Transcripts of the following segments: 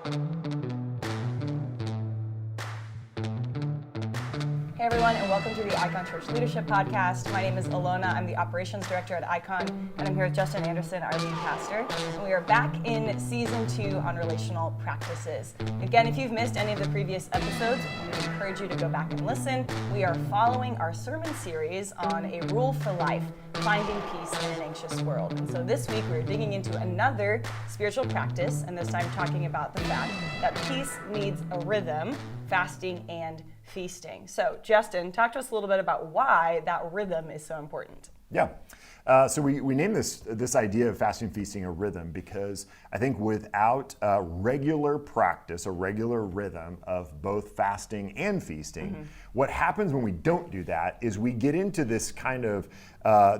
Hey everyone, and welcome to the Icon Church Leadership Podcast. My name is Ilona. I'm the Operations Director at Icon, and I'm here with Justin Anderson, our lead pastor. And we are back in Season 2 on relational practices. Again, if you've missed any of the previous episodes, we encourage you to go back and listen. We are following our sermon series on a rule for life, finding peace in an anxious world. And so this week we're digging into another spiritual practice, and this time talking about the fact that peace needs a rhythm, fasting and feasting. So Justin, talk to us a little bit about why that rhythm is so important. Yeah. So we named this idea of fasting and feasting a rhythm because I think without a regular practice, a regular rhythm of both fasting and feasting, what happens when we don't do that is we get into this kind of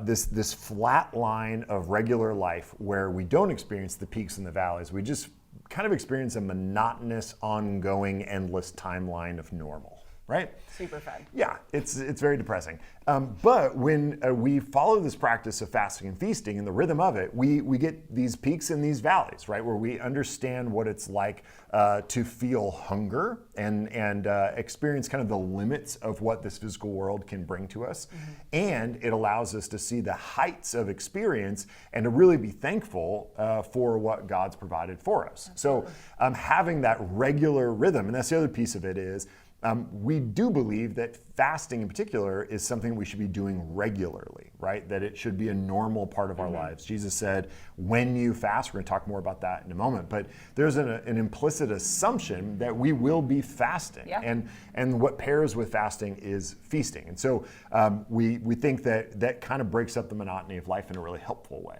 this flat line of regular life where we don't experience the peaks and the valleys. We just kind of experience a monotonous, ongoing, endless timeline of normal. Right? Super fun. Yeah, it's very depressing. But when we follow this practice of fasting and feasting and the rhythm of it, we get these peaks and these valleys, right? Where we understand what it's like to feel hunger and experience kind of the limits of what this physical world can bring to us. And it allows us to see the heights of experience and to really be thankful for what God's provided for us. Absolutely. So having that regular rhythm, and that's the other piece of it is, we do believe that fasting in particular is something we should be doing regularly, right? That it should be a normal part of our lives. Jesus said, when you fast, we're going to talk more about that in a moment, but there's an implicit assumption that we will be fasting. Yeah. And what pairs with fasting is feasting. And so we think that kind of breaks up the monotony of life in a really helpful way.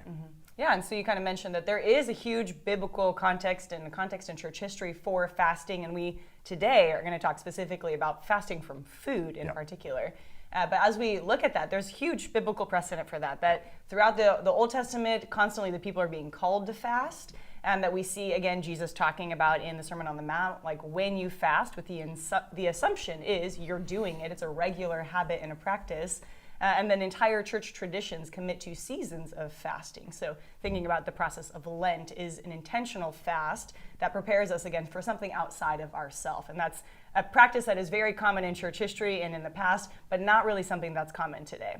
Yeah, and so you kind of mentioned that there is a huge biblical context and context in church history for fasting, and we today are going to talk specifically about fasting from food in particular. But as we look at that, there's huge biblical precedent for that throughout the Old Testament, constantly the people are being called to fast, and that we see, again, Jesus talking about in the Sermon on the Mount, like when you fast, with the assumption is you're doing it. It's a regular habit and a practice. And then entire church traditions commit to seasons of fasting. So thinking about the process of Lent is an intentional fast that prepares us, again, for something outside of ourselves. And that's a practice that is very common in church history and in the past, but not really something that's common today.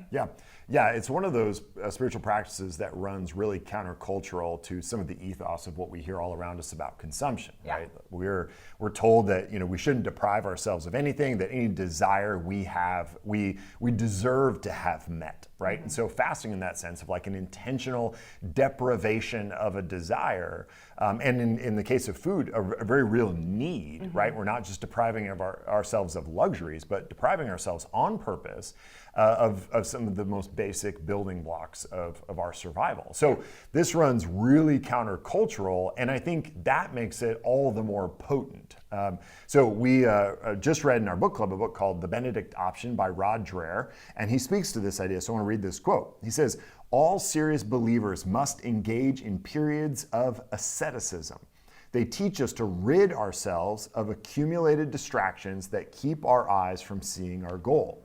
Yeah, it's one of those spiritual practices that runs really countercultural to some of the ethos of what we hear all around us about consumption, right? We're told that, we shouldn't deprive ourselves of anything, that any desire we have, we deserve to have met, right? And so fasting in that sense of like an intentional deprivation of a desire, and in the case of food, a very real need, right? We're not just depriving ourselves of luxuries, but depriving ourselves on purpose of some of the most basic building blocks of our survival. So this runs really countercultural, and I think that makes it all the more potent. So we just read in our book club a book called The Benedict Option by Rod Dreher, and he speaks to this idea. So I want to read this quote. He says, "All serious believers must engage in periods of asceticism. They teach us to rid ourselves of accumulated distractions that keep our eyes from seeing our goal.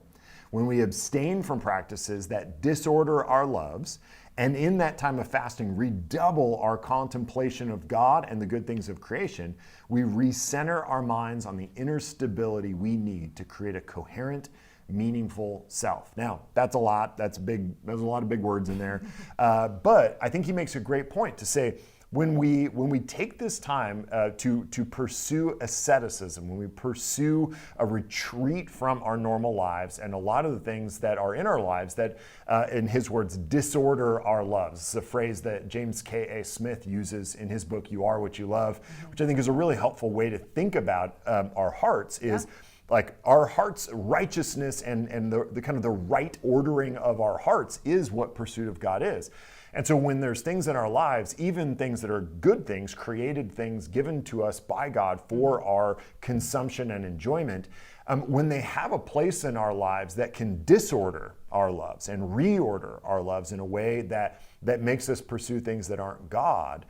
When we abstain from practices that disorder our loves, and in that time of fasting redouble our contemplation of God and the good things of creation, we recenter our minds on the inner stability we need to create a coherent, meaningful self." Now, that's a lot. There's a lot of big words in there. But I think he makes a great point to say, when we take this time to pursue asceticism, when we pursue a retreat from our normal lives and a lot of the things that are in our lives that, in his words, disorder our loves. It's a phrase that James K.A. Smith uses in his book, You Are What You Love, which I think is a really helpful way to think about our hearts is, like our heart's righteousness and the kind of the right ordering of our hearts is what pursuit of God is. And so when there's things in our lives, even things that are good things, created things given to us by God for our consumption and enjoyment, when they have a place in our lives that can disorder our loves and reorder our loves in a way that that makes us pursue things that aren't God,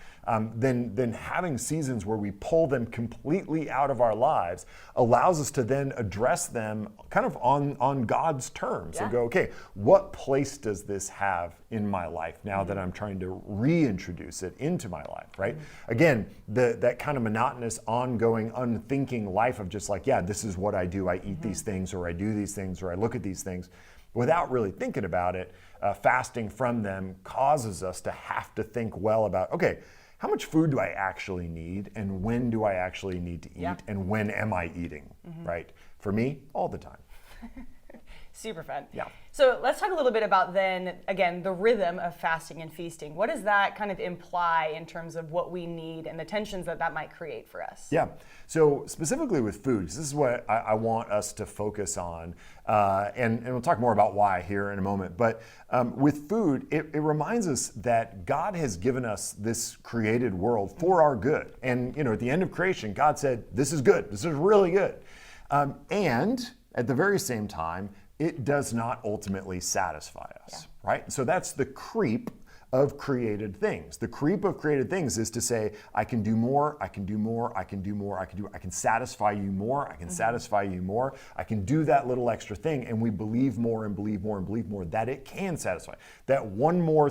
then having seasons where we pull them completely out of our lives allows us to then address them kind of on God's terms and go, okay, what place does this have in my life now that I'm trying to reintroduce it into my life, right? Again, that kind of monotonous, ongoing, unthinking life of just like, yeah, this is what I do. I eat these things, or I do these things, or I look at these things without really thinking about it. Fasting from them causes us to have to think well about, okay, how much food do I actually need, and when do I actually need to eat, and when am I eating, right? For me, all the time. Super fun. Yeah. So let's talk a little bit about then, again, the rhythm of fasting and feasting. What does that kind of imply in terms of what we need and the tensions that might create for us? Yeah. So specifically with food, this is what I want us to focus on, and we'll talk more about why here in a moment. But with food, it reminds us that God has given us this created world for our good. And at the end of creation, God said, "This is good. This is really good." And at the very same time, it does not ultimately satisfy us, right? So that's the creep of created things. The creep of created things is to say, I can do more, I can do more, I can do more, I can satisfy you more, I can satisfy you more, I can do that little extra thing, and we believe more and believe more and believe more that it can satisfy. That one more,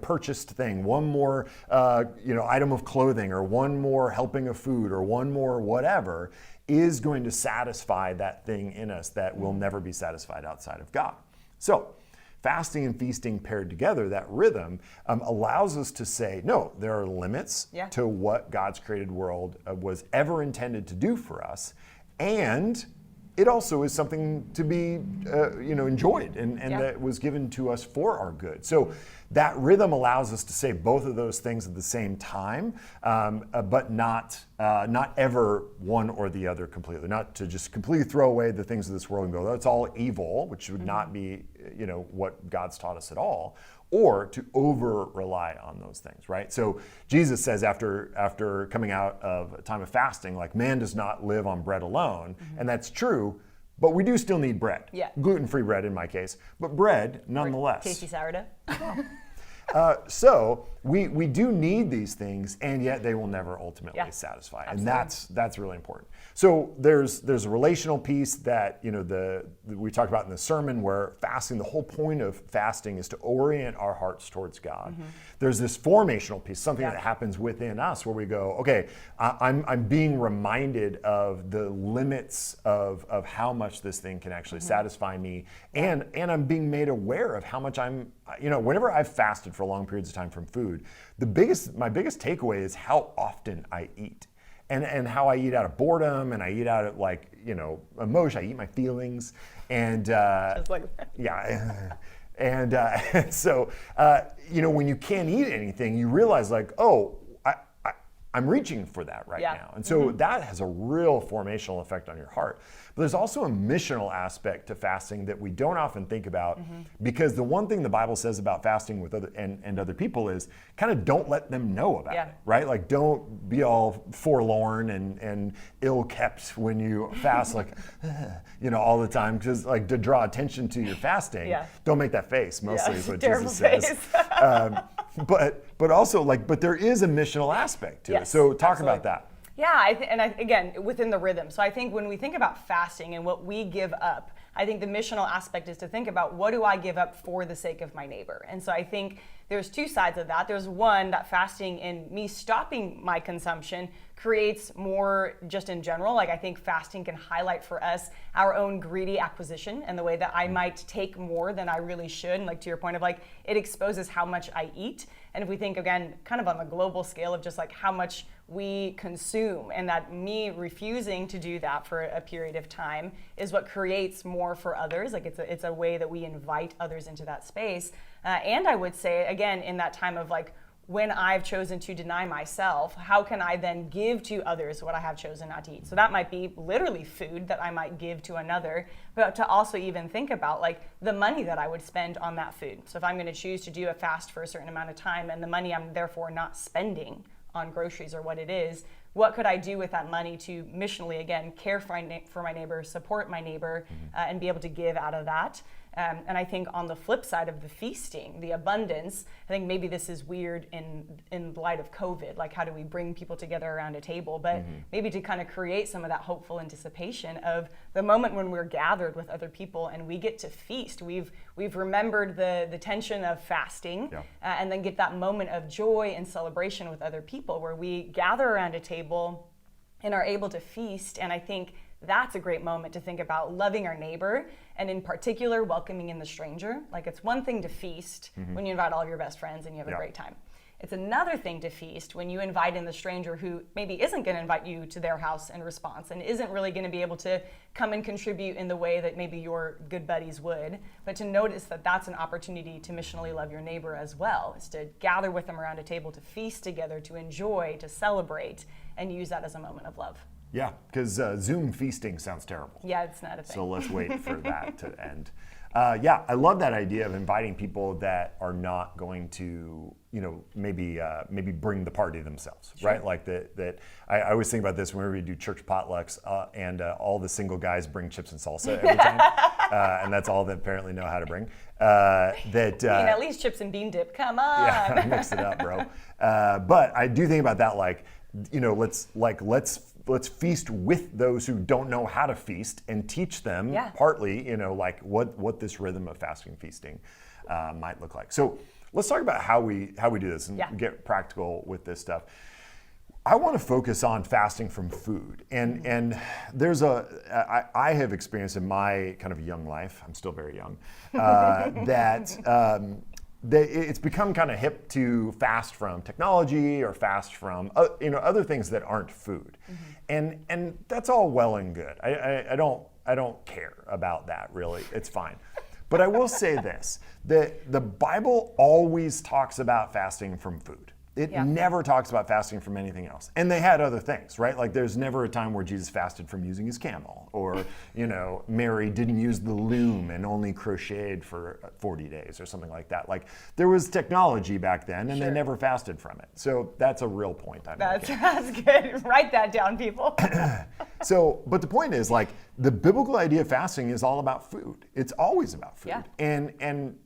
purchased thing, one more, item of clothing, or one more helping of food, or one more whatever, is going to satisfy that thing in us that will never be satisfied outside of God. So, fasting and feasting paired together, that rhythm allows us to say, no, there are limits to what God's created world was ever intended to do for us, and it also is something to be enjoyed and that was given to us for our good. So that rhythm allows us to say both of those things at the same time, but not ever one or the other completely. Not to just completely throw away the things of this world and go, that's all evil, which would not be what God's taught us at all, or to over rely on those things, right? So Jesus says after coming out of a time of fasting, like, man does not live on bread alone, and that's true, but we do still need bread. Yeah. Gluten-free bread in my case, but bread nonetheless. Tasty sourdough. So we do need these things, and yet they will never ultimately satisfy, absolutely. And that's really important. So there's a relational piece that we talked about in the sermon, where fasting, the whole point of fasting is to orient our hearts towards God. There's this formational piece, something that happens within us, where we go, okay, I'm being reminded of the limits of how much this thing can actually satisfy me, and I'm being made aware of how much whenever I've fasted for long periods of time from food, my biggest takeaway is how often I eat. And how I eat out of boredom, and I eat out of emotion. I eat my feelings, and Just like that. and so when you can't eat anything, you realize I'm reaching for that right now, and so that has a real formational effect on your heart. But there's also a missional aspect to fasting that we don't often think about, because the one thing the Bible says about fasting with other people is kind of don't let them know about it, right? Like, don't be all forlorn and ill-kept when you fast, all the time, because to draw attention to your fasting. Don't make that face, mostly is what Jesus says. But also but there is a missional aspect to it. So talk about that. Yeah, again, within the rhythm. So I think when we think about fasting and what we give up, I think the missional aspect is to think about, what do I give up for the sake of my neighbor? And so I think there's two sides of that. There's one, that fasting and me stopping my consumption creates more just in general. I think fasting can highlight for us our own greedy acquisition and the way that I might take more than I really should. And to your point of it exposes how much I eat. And if we think, again, kind of on the global scale of just how much we consume, and that me refusing to do that for a period of time is what creates more for others. It's a way that we invite others into that space. And I would say, again, in that time of when I've chosen to deny myself, how can I then give to others what I have chosen not to eat? So that might be literally food that I might give to another, but to also even think about the money that I would spend on that food. So if I'm going to choose to do a fast for a certain amount of time, and the money I'm therefore not spending on groceries or what it is, what could I do with that money to missionally, again, care for my neighbor, support my neighbor, and be able to give out of that? And I think on the flip side of the feasting, the abundance, I think maybe this is weird in light of COVID. Like, how do we bring people together around a table? But maybe to kind of create some of that hopeful anticipation of the moment when we're gathered with other people and we get to feast. We've remembered the tension of fasting, and then get that moment of joy and celebration with other people where we gather around a table and are able to feast. And I think that's a great moment to think about loving our neighbor, and in particular, welcoming in the stranger. Like, it's one thing to feast when you invite all of your best friends and you have a great time. It's another thing to feast when you invite in the stranger who maybe isn't going to invite you to their house in response and isn't really going to be able to come and contribute in the way that maybe your good buddies would. But to notice that that's an opportunity to missionally love your neighbor as well, is to gather with them around a table, to feast together, to enjoy, to celebrate, and use that as a moment of love. Yeah, because Zoom feasting sounds terrible. Yeah, it's not a thing. So let's wait for that to end. Yeah, I love that idea of inviting people that are not going to, maybe bring the party themselves, right? Like that. I always think about this whenever we do church potlucks, and all the single guys bring chips and salsa every time, and that's all they apparently know how to bring. At least chips and bean dip. Come on. Yeah, mix it up, bro. But I do think about that, let's feast with those who don't know how to feast and teach them partly, what this rhythm of fasting and feasting might look like. So let's talk about how we do this and get practical with this stuff. I want to focus on fasting from food, and there's I have experienced in my kind of young life, I'm still very young, that it's become kind of hip to fast from technology or fast from other things that aren't food, and that's all well and good. I don't care about that really. It's fine. But I will say this: that the Bible always talks about fasting from food. It never talks about fasting from anything else. And they had other things, right? Like, there's never a time where Jesus fasted from using his camel, or, Mary didn't use the loom and only crocheted for 40 days or something like that. Like, there was technology back then, and they never fasted from it. So that's a real point I'm making. That's good. Write that down, people. But the point is, like, the biblical idea of fasting is all about food. It's always about food. And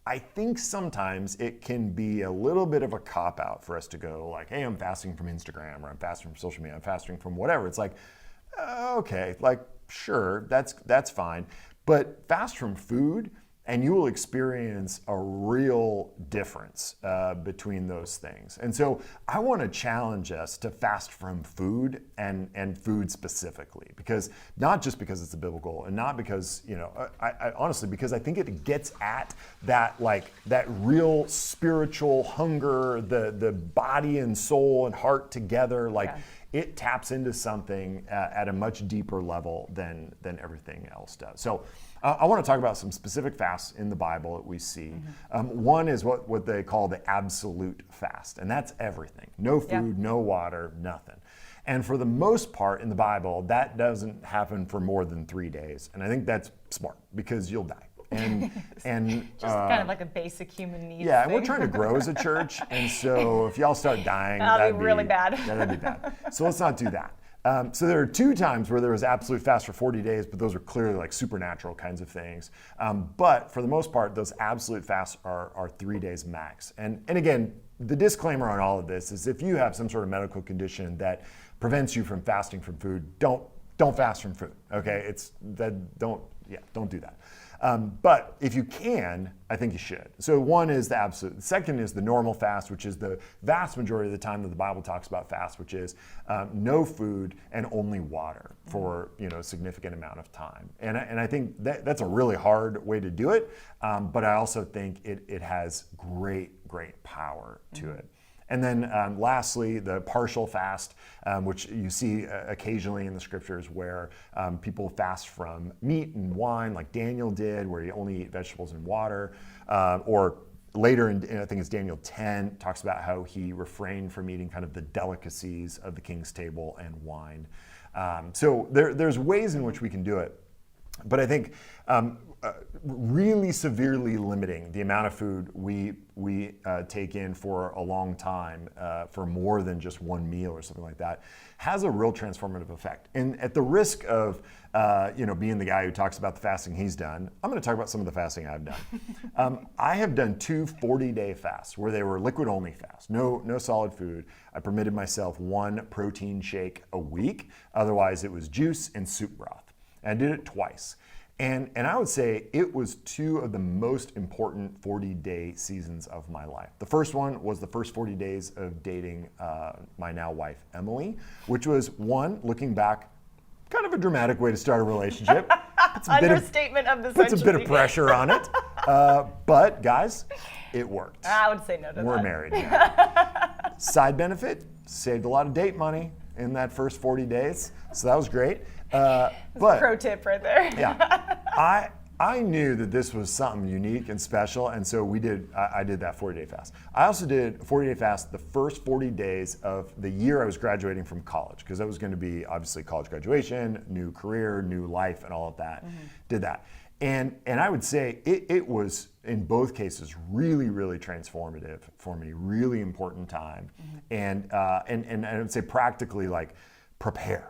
I think sometimes it can be a little bit of a cop-out for us to go like, hey, I'm fasting from Instagram, or I'm fasting from social media, I'm fasting from whatever. It's like, okay, like, sure, that's fine. But fast from food, and you will experience a real difference between those things. And so I want to challenge us to fast from food, and food specifically, because not just because it's biblical, and not because, I honestly, because I think it gets at that real spiritual hunger, the body and soul and heart together, it taps into something at a much deeper level than everything else does. So I want to talk about some specific fasts in the Bible that we see. One is what they call the absolute fast, and that's everything. No food, no water, nothing. And for the most part in the Bible, that doesn't happen for more than 3 days. And I think that's smart, because you'll die. And just kind of like a basic human need. Yeah, and we're trying to grow as a church, and so if y'all start dying, that'd be really bad. That'd be bad. So let's not do that. So there are 2 times where there was absolute fast for 40 days, but those are clearly like supernatural kinds of things. But for the most part, those absolute fasts are 3 days max. And again, the disclaimer on all of this is if you have some sort of medical condition that prevents you from fasting from food, don't fast from food. Okay, don't do that. But if you can, I think you should. So one is the absolute. The second is the normal fast, which is the vast majority of the time that the Bible talks about fast, which is no food and only water for a significant amount of time. And I think that's a really hard way to do it, but I also think it has great power to it. And then lastly, the partial fast, which you see occasionally in the scriptures where people fast from meat and wine, like Daniel did, where he only ate vegetables and water. Or later, in I think it's Daniel 10, talks about how he refrained from eating kind of the delicacies of the king's table and wine. So there's ways in which we can do it. But I think really severely limiting the amount of food we take in for a long time, for more than just one meal or something like that, has a real transformative effect. And at the risk of being the guy who talks about the fasting he's done, I'm going to talk about some of the fasting I've done. I have done 2 40-day fasts where they were liquid-only fasts, no solid food. I permitted myself 1 protein shake a week. Otherwise, it was juice and soup broth. And I did it twice. And I would say it was 2 of the most important 40-day seasons of my life. The first one was the first 40 days of dating my now wife, Emily, which was, one, looking back, kind of a dramatic way to start a relationship. Understatement of the century. Puts a bit of pressure on it. But guys, it worked. I would say no to that. We're married now. Side benefit, saved a lot of date money in that first 40 days. So that was great. But pro tip right there. Yeah, I knew that this was something unique and special, and so I did that 40-day fast. I also did a 40-day fast the first 40 days of the year I was graduating from college, because that was going to be obviously college graduation, new career, new life, and all of that. Mm-hmm. Did that, and I would say it was in both cases really, really transformative for me. Really important time, mm-hmm. and I would say practically like prepare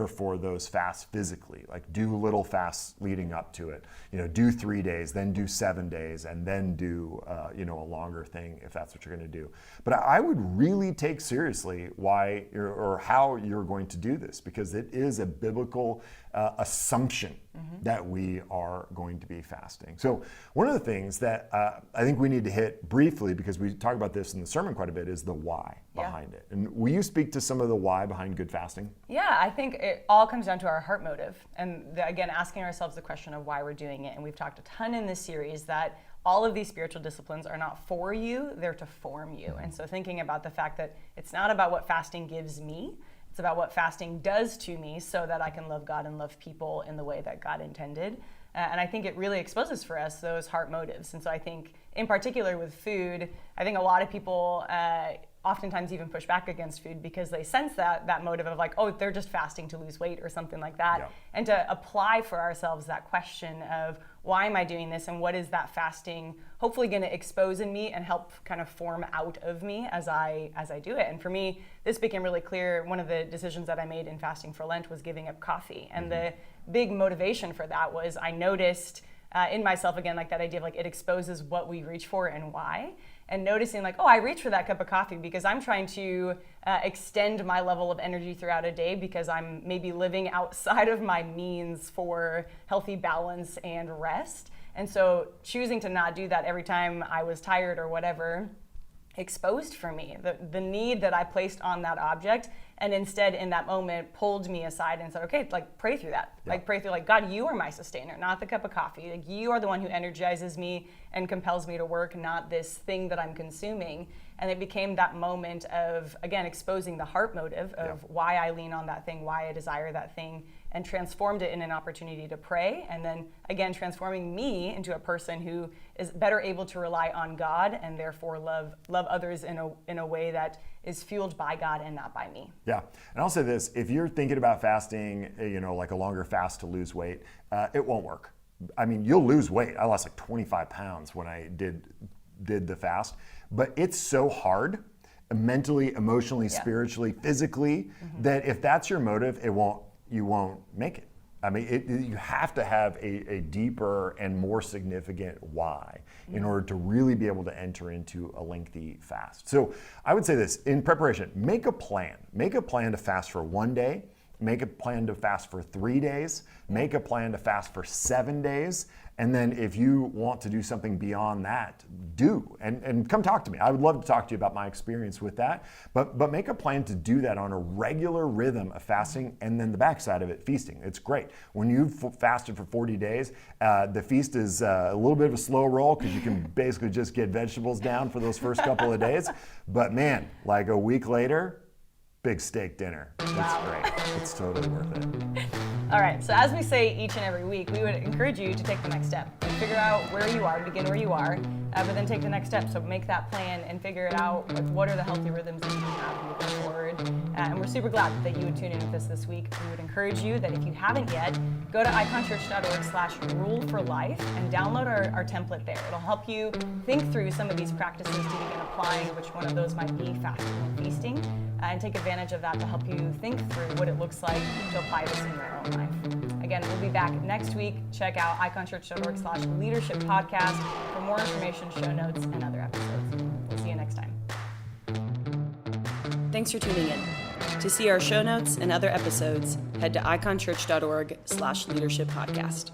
for those fasts physically, like do little fasts leading up to it, do 3 days, then do 7 days, and then do a longer thing if that's what you're going to do. But I would really take seriously why or how you're going to do this, because it is a biblical assumption mm-hmm. that we are going to be fasting. So one of the things that I think we need to hit briefly, because we talk about this in the sermon quite a bit, is the why behind it. And will you speak to some of the why behind good fasting? Yeah, I think it all comes down to our heart motive. And again, asking ourselves the question of why we're doing it. And we've talked a ton in this series that all of these spiritual disciplines are not for you, they're to form you. And so thinking about the fact that it's not about what fasting gives me, it's about what fasting does to me so that I can love God and love people in the way that God intended. And I think it really exposes for us those heart motives. And so I think in particular with food, I think a lot of people oftentimes even push back against food because they sense that motive of like, oh, they're just fasting to lose weight or something like that. Yeah. And to apply for ourselves that question of why am I doing this and what is that fasting hopefully going to expose in me and help kind of form out of me as I do it. And for me, this became really clear. One of the decisions that I made in fasting for Lent was giving up coffee. And mm-hmm. the big motivation for that was I noticed in myself, again, like that idea of like it exposes what we reach for and why. And noticing like, oh, I reach for that cup of coffee because I'm trying to extend my level of energy throughout a day because I'm maybe living outside of my means for healthy balance and rest. And so choosing to not do that every time I was tired or whatever exposed for me the need that I placed on that object, and instead in that moment pulled me aside and said, okay, like pray through that. Yeah. Like pray through like, God, you are my sustainer, not the cup of coffee. Like you are the one who energizes me and compels me to work, not this thing that I'm consuming. And it became that moment of, again, exposing the heart motive of why I lean on that thing, why I desire that thing, and transformed it in an opportunity to pray. And then again, transforming me into a person who is better able to rely on God and therefore love others in a way that is fueled by God and not by me. Yeah, and I'll say this, if you're thinking about fasting, like a longer fast to lose weight, it won't work. I mean, you'll lose weight. I lost like 25 pounds when I did the fast, but it's so hard mentally, emotionally, spiritually, physically, mm-hmm. that if that's your motive, you won't make it. I mean, you have to have a deeper and more significant why in order to really be able to enter into a lengthy fast. So I would say this, in preparation, make a plan. Make a plan to fast for 1 day, make a plan to fast for 3 days, make a plan to fast for 7 days, and then if you want to do something beyond that, do. And come talk to me. I would love to talk to you about my experience with that. But make a plan to do that on a regular rhythm of fasting, and then the backside of it, feasting. It's great. When you've fasted for 40 days, the feast is a little bit of a slow roll because you can basically just get vegetables down for those first couple of days. But man, like a week later, big steak dinner. It's great. It's totally worth it. All right, so as we say each and every week, we would encourage you to take the next step. Figure out where you are, begin where you are, but then take the next step. So make that plan and figure it out. Like, what are the healthy rhythms that you can have moving forward? And we're super glad that you would tune in with us this week. We would encourage you that if you haven't yet, go to iconchurch.org/rule-for-life and download our template there. It'll help you think through some of these practices to begin applying, which one of those might be fasting and feasting, and take advantage of that to help you think through what it looks like to apply this in your own life. Again, we'll be back next week. Check out iconchurch.org/leadership podcast for more information, show notes, and other episodes. We'll see you next time. Thanks for tuning in. To see our show notes and other episodes, head to iconchurch.org/leadership podcast.